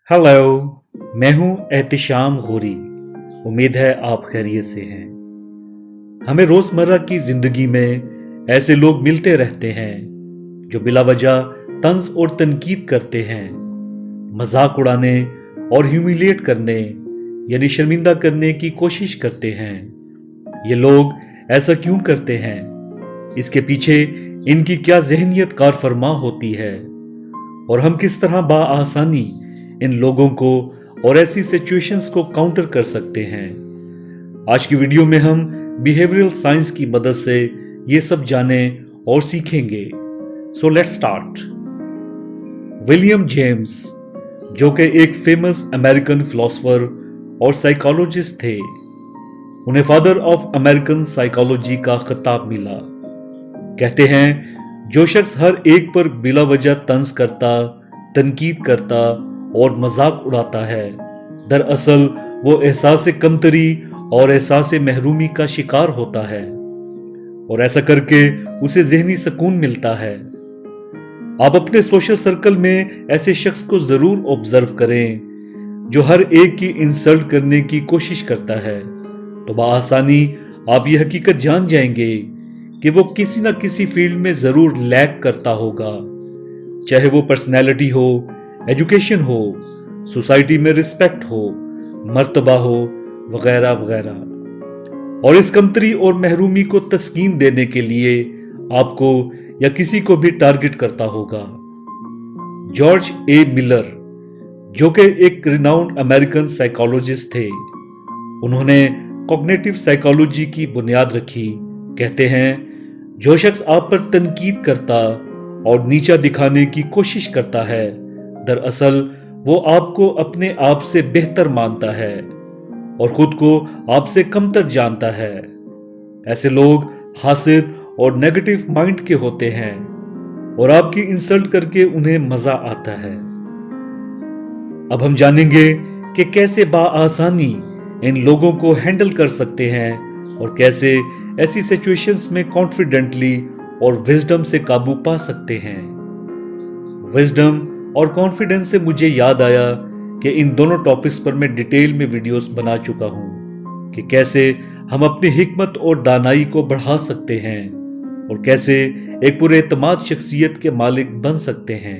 Hello. मैं हूं एहतिशाम गोरी। उम्मीद है आप खैरियत से हैं। हमें रोजमर्रा की जिंदगी में ऐसे लोग मिलते रहते हैं जो बिला वजह तंज और तनकीद करते हैं, मजाक उड़ाने और ह्यूमिलिएट करने यानी शर्मिंदा करने की कोशिश करते हैं। ये लोग ऐसा क्यों करते हैं? इसके पीछे इनकी क्या ज़हनियत कार फरमा होती है और हम किस तरह बाआसानी इन लोगों को और ऐसी सिचुएशंस को काउंटर कर सकते हैं। आज की वीडियो में हम बिहेवियरल साइंस की मदद से ये सब जाने और सीखेंगे। So let's start. William James, जो कि एक फेमस अमेरिकन फिलोसोफर और साइकोलॉजिस्ट थे, उन्हें फादर ऑफ अमेरिकन साइकोलॉजी का खिताब मिला। कहते हैं, जो शख्स हर एक पर बिला वजह तंज करता, तनकीद करता और मजाक उड़ाता है, दरअसल वो एहसास कमतरी और एहसास महरूमी का शिकार होता है और ऐसा करके उसे ज़हनी सुकून मिलता है। आप अपने सोशल सर्कल में ऐसे शख्स को जरूर ऑब्जर्व करें जो हर एक की इंसल्ट करने की कोशिश करता है, तो बआसानी आप ये हकीकत जान जाएंगे कि वो किसी न किसी फील्ड में जरूर लैग करता होगा, चाहे वो पर्सनैलिटी हो, एजुकेशन हो, सोसाइटी में रिस्पेक्ट हो, मर्तबा हो, वगैरह वगैरह। और इस कमतरी और महरूमी को तस्कीन देने के लिए आपको या किसी को भी टारगेट करता होगा। जॉर्ज ए मिलर, जो कि एक रिनाउंड अमेरिकन साइकोलॉजिस्ट थे, उन्होंने कॉग्निटिव साइकोलॉजी की बुनियाद रखी। कहते हैं, जो शख्स आप पर तनकीद करता और नीचा दिखाने की कोशिश करता है, दरअसल वो आपको अपने आप से बेहतर मानता है और खुद को आपसे कमतर जानता है। ऐसे लोग हासिद और नेगेटिव माइंड के होते हैं और आपकी इंसल्ट करके उन्हें मजा आता है। अब हम जानेंगे कि कैसे बाआसानी इन लोगों को हैंडल कर सकते हैं और कैसे ऐसी सिचुएशंस में कॉन्फिडेंटली और विजडम से काबू पा सकते हैं। विजडम और कॉन्फिडेंस से मुझे याद आया कि इन दोनों टॉपिक्स पर मैं डिटेल में वीडियोस बना चुका हूं कि कैसे हम अपनी हिकमत और दानाई को बढ़ा सकते हैं और कैसे एक पूरे एतमाद शख्सियत के मालिक बन सकते हैं।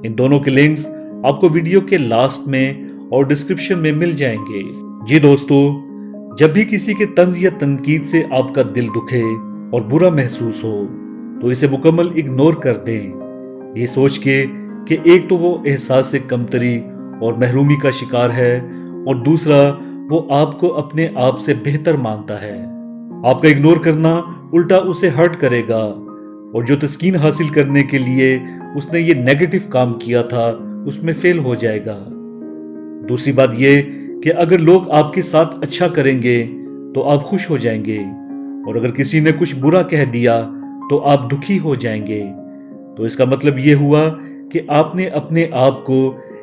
इन दोनों के लिंक्स आपको वीडियो के लास्ट में और डिस्क्रिप्शन में मिल जाएंगे। जी दोस्तों, जब भी किसी के तंज या तनकीद से आपका दिल दुखे और बुरा महसूस हो तो इसे मुकम्मल इग्नोर कर दें, ये सोच के कि एक तो वो एहसास से कमतरी और महरूमी का शिकार है और दूसरा वो आपको अपने आप से बेहतर मानता है। आपका इग्नोर करना उल्टा उसे हर्ट करेगा और जो तस्कीन हासिल करने के लिए उसने ये नेगेटिव काम किया था उसमें फेल हो जाएगा। दूसरी बात ये कि अगर लोग आपके साथ अच्छा करेंगे तो आप खुश हो जाएंगे और अगर किसी ने कुछ बुरा कह दिया तो आप दुखी हो जाएंगे। तो इसका मतलब ये हुआ कि आपने अपने आप को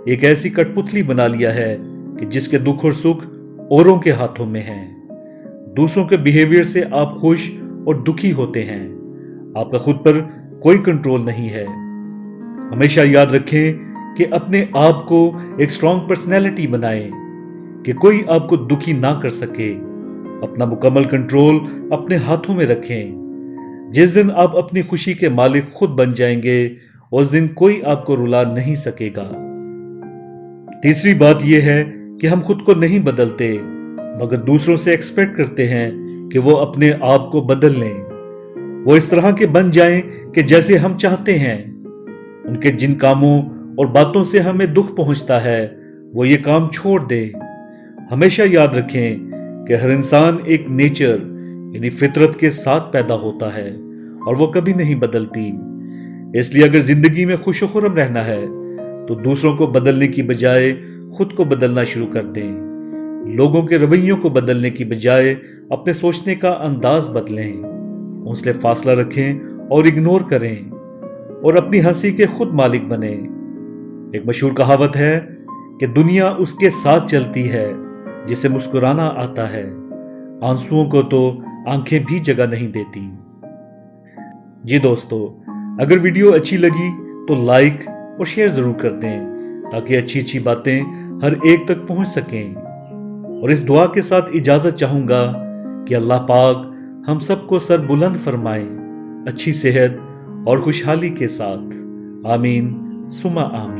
एक ऐसी कठपुतली बना लिया है कि जिसके दुख और सुख औरों के हाथों में हैं। दूसरों के बिहेवियर से आप खुश और दुखी होते हैं। आपका खुद पर कोई कंट्रोल नहीं है। हमेशा याद रखें कि अपने आप को एक स्ट्रॉन्ग पर्सनैलिटी बनाएं कि कोई आपको दुखी ना कर सके। अपना मुकम्मल कंट्रोल अपने हाथों में रखें। जिस दिन आप अपनी खुशी के मालिक खुद बन जाएंगे उस दिन कोई आपको रुला नहीं सकेगा। तीसरी बात यह है कि हम खुद को नहीं बदलते मगर दूसरों से एक्सपेक्ट करते हैं कि वो अपने आप को बदल लें, वो इस तरह के बन जाएं कि जैसे हम चाहते हैं। उनके जिन कामों और बातों से हमें दुख पहुंचता है वो ये काम छोड़ दें। हमेशा याद रखें कि हर इंसान एक नेचर यानी फितरत के साथ पैदा होता है और वो कभी नहीं बदलती। इसलिए अगर जिंदगी में खुश खुरम रहना है तो दूसरों को बदलने की बजाय खुद को बदलना शुरू कर दें। लोगों के रवैयों को बदलने की बजाय अपने सोचने का अंदाज बदलें। उनसे फासला रखें और इग्नोर करें और अपनी हंसी के खुद मालिक बने। एक मशहूर कहावत है कि दुनिया उसके साथ चलती है जिसे मुस्कुराना आता है, आंसुओं को तो आंखें भी जगह नहीं देती। जी दोस्तों, अगर वीडियो अच्छी लगी तो लाइक और शेयर जरूर कर दें تاکہ اچھی اچھی باتیں ہر ایک تک پہنچ سکیں۔ اور اس دعا کے ساتھ اجازت چاہوں گا کہ اللہ پاک ہم سب کو سر بلند فرمائے، اچھی صحت اور خوشحالی کے ساتھ۔ آمین ثم آمین۔